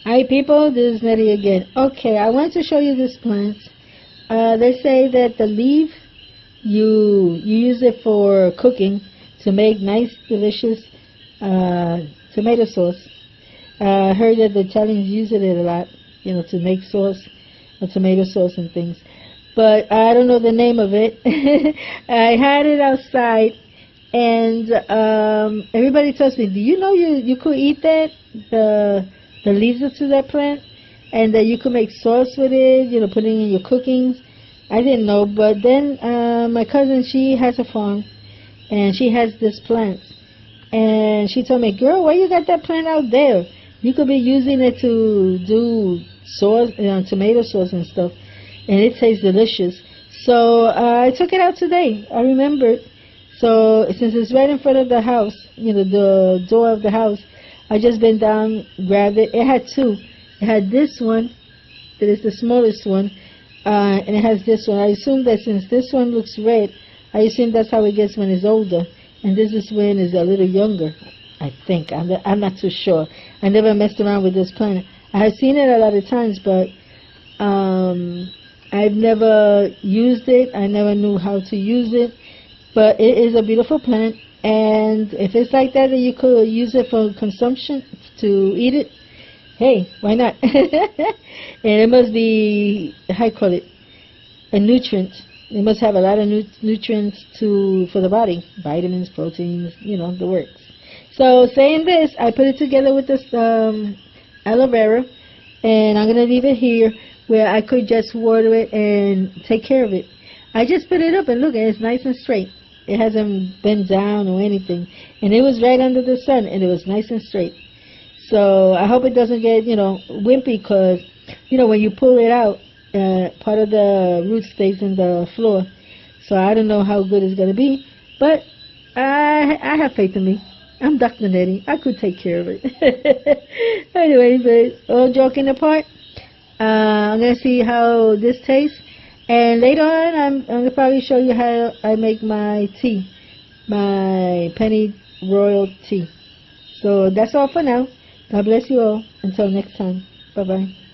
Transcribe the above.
Hi people, this is Nettie again. Okay, I want to show you this plant. They say that the leaf, you use it for cooking to make nice, delicious tomato sauce. I heard that the Italians use it a lot, to make sauce, tomato sauce and things. But I don't know the name of it. I had it outside, and everybody tells me, do you know you could eat that? The leaves to that plant, and that you could make sauce with it, put it in your cookings. I didn't know, but then my cousin, she has a farm, and she has this plant, and she told me, girl, why you got that plant out there? You could be using it to do sauce, tomato sauce and stuff, and it tastes delicious. So I took it out today. I remembered. So since it's right in front of the house, the door of the house, I just bent down, grabbed it. It had two. It had this one, that is the smallest one, and it has this one. I assume that since this one looks red, I assume that's how it gets when it's older, and this is when it's a little younger. I think. I'm not too sure. I never messed around with this plant. I have seen it a lot of times, but I've never used it. I never knew how to use it, but it is a beautiful plant. And if it's like that, you could use it for consumption, to eat it, hey, why not? And it must be, how you call it, a nutrient. It must have a lot of nutrients for the body, vitamins, proteins, the works. So saying this, I put it together with this aloe vera, and I'm going to leave it here where I could just water it and take care of it. I just put it up, and look, it's nice and straight. It hasn't bent down or anything. And it was right under the sun, and it was nice and straight. So I hope it doesn't get, wimpy, because, when you pull it out, part of the root stays in the floor. So I don't know how good it's going to be. But I have faith in me. I'm Dr. Nettie. I could take care of it. Anyway, but all joking apart, I'm going to see how this tastes. And later on, I'm going to probably show you how I make my tea, my penny royal tea. So that's all for now. God bless you all. Until next time. Bye-bye.